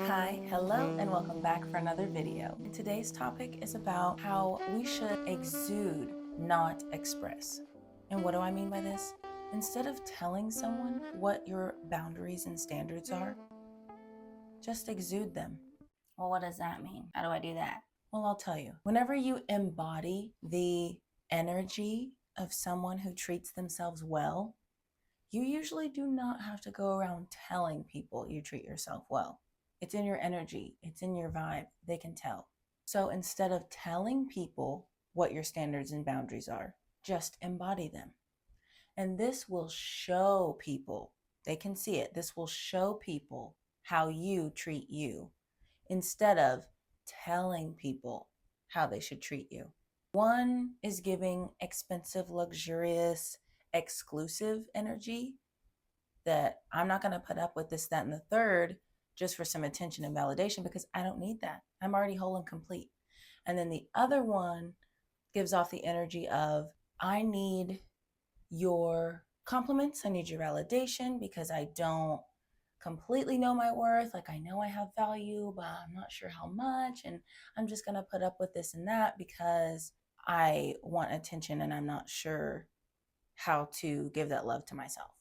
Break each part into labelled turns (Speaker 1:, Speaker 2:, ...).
Speaker 1: Hi, hello, and welcome back for another video. And today's topic is about how we should exude, not express. And what do I mean by this? Instead of telling someone what your boundaries and standards are, just exude them.
Speaker 2: Well, what does that mean? How do I do that?
Speaker 1: Well, I'll tell you. Whenever you embody the energy of someone who treats themselves well, you usually do not have to go around telling people you treat yourself well. It's in your energy, it's in your vibe, they can tell. So instead of telling people what your standards and boundaries are, just embody them. And this will show people, they can see it, this will show people how you treat you instead of telling people how they should treat you. One is giving expensive, luxurious, exclusive energy that I'm not going to put up with this, that, and the third just for some attention and validation because I don't need that. I'm already whole and complete. And then the other one gives off the energy of, I need your compliments. I need your validation because I don't completely know my worth. Like I know I have value, but I'm not sure how much. And I'm just going to put up with this and that because I want attention and I'm not sure how to give that love to myself.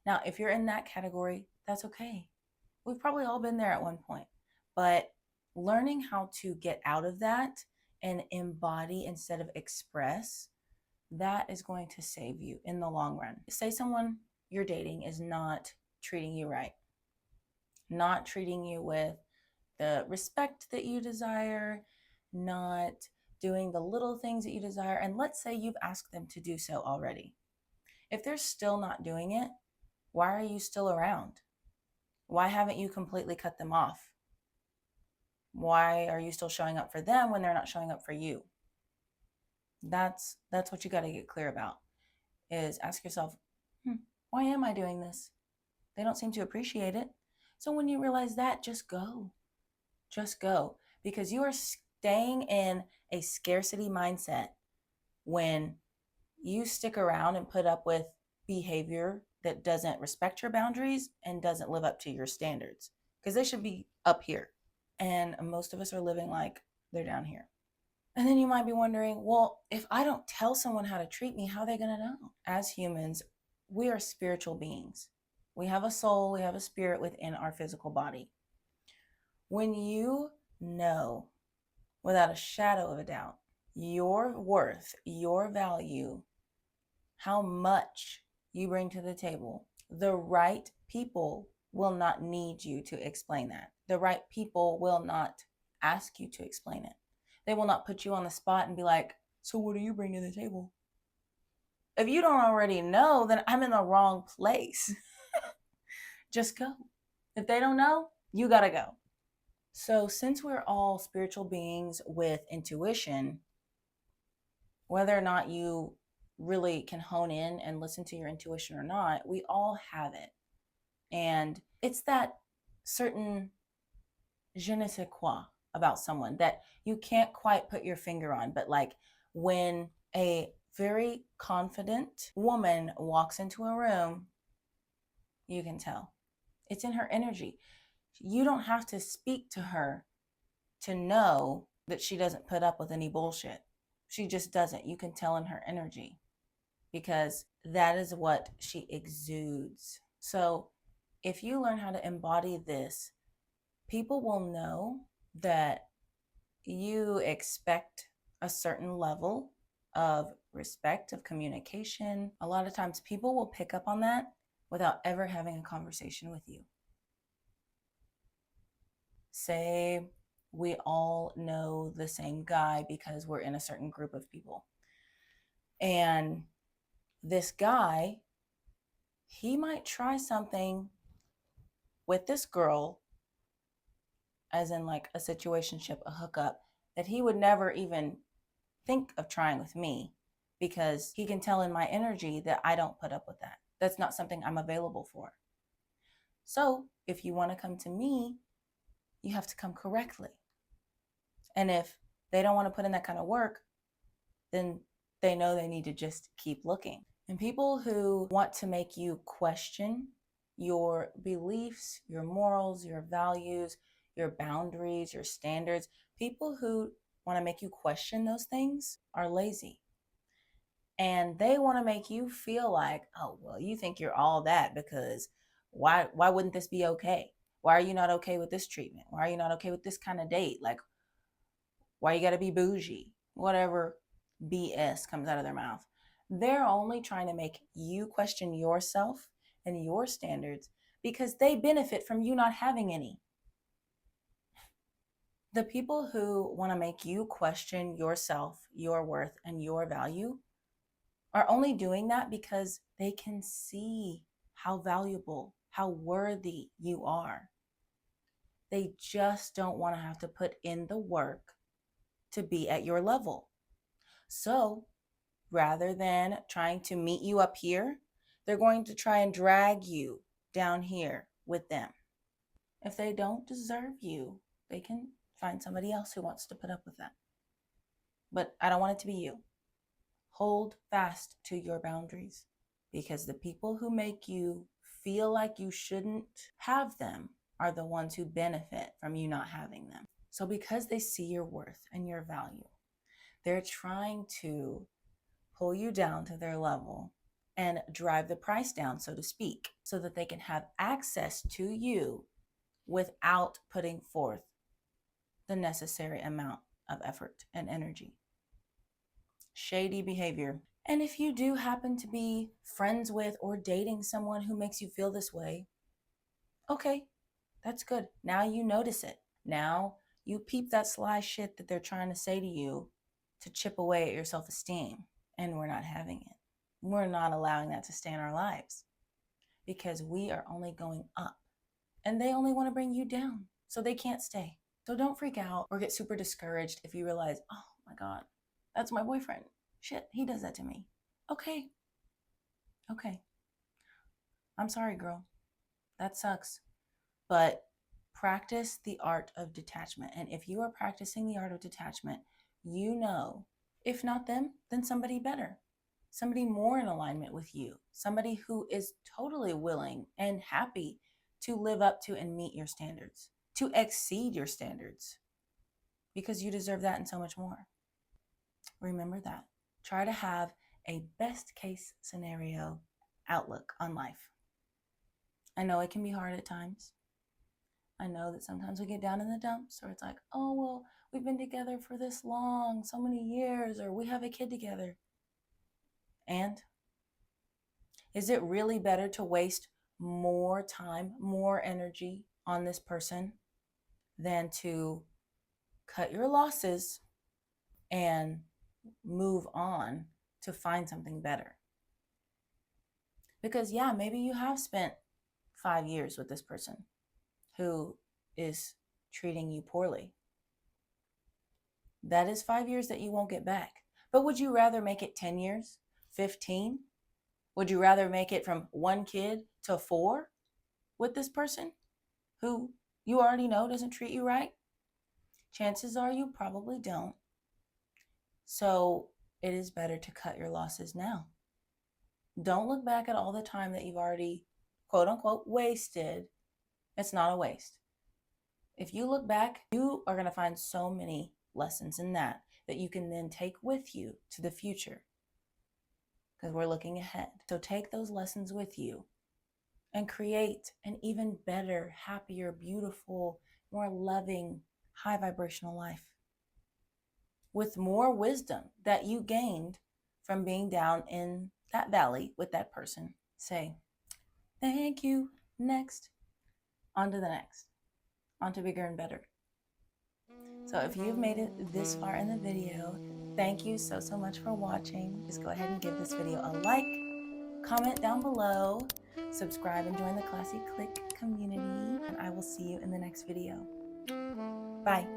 Speaker 1: Now, if you're in that category, that's okay. We've probably all been there at one point, but learning how to get out of that and embody instead of express, that is going to save you in the long run. Say someone you're dating is not treating you right, not treating you with the respect that you desire, not doing the little things that you desire. And let's say you've asked them to do so already. If they're still not doing it, why are you still around? Why haven't you completely cut them off? Why are you still showing up for them when they're not showing up for you? That's what you got to get clear about, is ask yourself, why am I doing this? They don't seem to appreciate it. So when you realize that, just go. Just go. Because you are staying in a scarcity mindset when you stick around and put up with behavior that doesn't respect your boundaries and doesn't live up to your standards, because they should be up here. And most of us are living like they're down here. And then you might be wondering, well, if I don't tell someone how to treat me, how are they going to know? As humans, we are spiritual beings. We have a soul, we have a spirit within our physical body. When you know, without a shadow of a doubt, your worth, your value, how much you bring to the table, the right people will not need you to explain that. The right people will not ask you to explain it. They will not put you on the spot and be like, so what do you bring to the table? If you don't already know, then I'm in the wrong place. Just go. If they don't know, you gotta go. So since we're all spiritual beings with intuition, whether or not you really can hone in and listen to your intuition or not, we all have it. And it's that certain je ne sais quoi about someone that you can't quite put your finger on. But like when a very confident woman walks into a room, you can tell. It's in her energy. You don't have to speak to her to know that she doesn't put up with any bullshit. She just doesn't. You can tell in her energy because that is what she exudes. So if you learn how to embody this, people will know that you expect a certain level of respect, of communication. A lot of times people will pick up on that without ever having a conversation with you. Say we all know the same guy because we're in a certain group of people. And this guy, he might try something with this girl, as in like a situationship, a hookup, that he would never even think of trying with me because he can tell in my energy that I don't put up with that. That's not something I'm available for. So if you want to come to me, you have to come correctly. And if they don't want to put in that kind of work, then they know they need to just keep looking. And people who want to make you question your beliefs, your morals, your values, your boundaries, your standards. People who want to make you question those things are lazy. And they want to make you feel like, oh, well, you think you're all that because why wouldn't this be okay? Why are you not okay with this treatment? Why are you not okay with this kind of date? Like, why you got to be bougie? Whatever BS comes out of their mouth. They're only trying to make you question yourself and your standards because they benefit from you not having any. The people who want to make you question yourself, your worth, and your value are only doing that because they can see how valuable, how worthy you are. They just don't want to have to put in the work to be at your level. So rather than trying to meet you up here, they're going to try and drag you down here with them. If they don't deserve you, they can find somebody else who wants to put up with that. But I don't want it to be you. Hold fast to your boundaries because the people who make you feel like you shouldn't have them are the ones who benefit from you not having them. So because they see your worth and your value, they're trying to pull you down to their level and drive the price down, so to speak, so that they can have access to you without putting forth the necessary amount of effort and energy. Shady behavior. And if you do happen to be friends with or dating someone who makes you feel this way, okay, that's good. Now you notice it. Now you peep that sly shit that they're trying to say to you to chip away at your self-esteem. And we're not having it. We're not allowing that to stay in our lives because we are only going up and they only want to bring you down. So they can't stay. So don't freak out or get super discouraged if you realize, oh my God, that's my boyfriend. Shit, he does that to me. Okay. I'm sorry, girl. That sucks. But practice the art of detachment. And if you are practicing the art of detachment, you know, if not them, then somebody better, somebody more in alignment with you, somebody who is totally willing and happy to live up to and meet your standards, to exceed your standards, because you deserve that and so much more. Remember that. Try to have a best case scenario outlook on life. I know it can be hard at times. I know that sometimes we get down in the dumps or it's like, oh, well, we've been together for this long, so many years, or we have a kid together. And is it really better to waste more time, more energy on this person than to cut your losses and move on to find something better? Because yeah, maybe you have spent 5 years with this person who is treating you poorly. That is 5 years that you won't get back. But would you rather make it 10 years, 15? Would you rather make it from 1 kid to 4 with this person who you already know doesn't treat you right? Chances are you probably don't. So it is better to cut your losses now. Don't look back at all the time that you've already, quote unquote, wasted. It's not a waste. If you look back, you are going to find so many lessons in that you can then take with you to the future, because we're looking ahead. So take those lessons with you and create an even better, happier, beautiful, more loving, high vibrational life with more wisdom that you gained from being down in that valley with that person. Say, thank you, next, on to the next, on to bigger and better. So if you've made it this far in the video, thank you so much for watching. Just go ahead and give this video a like, comment down below, subscribe and join the Classy Click community, and I will see you in the next video. Bye.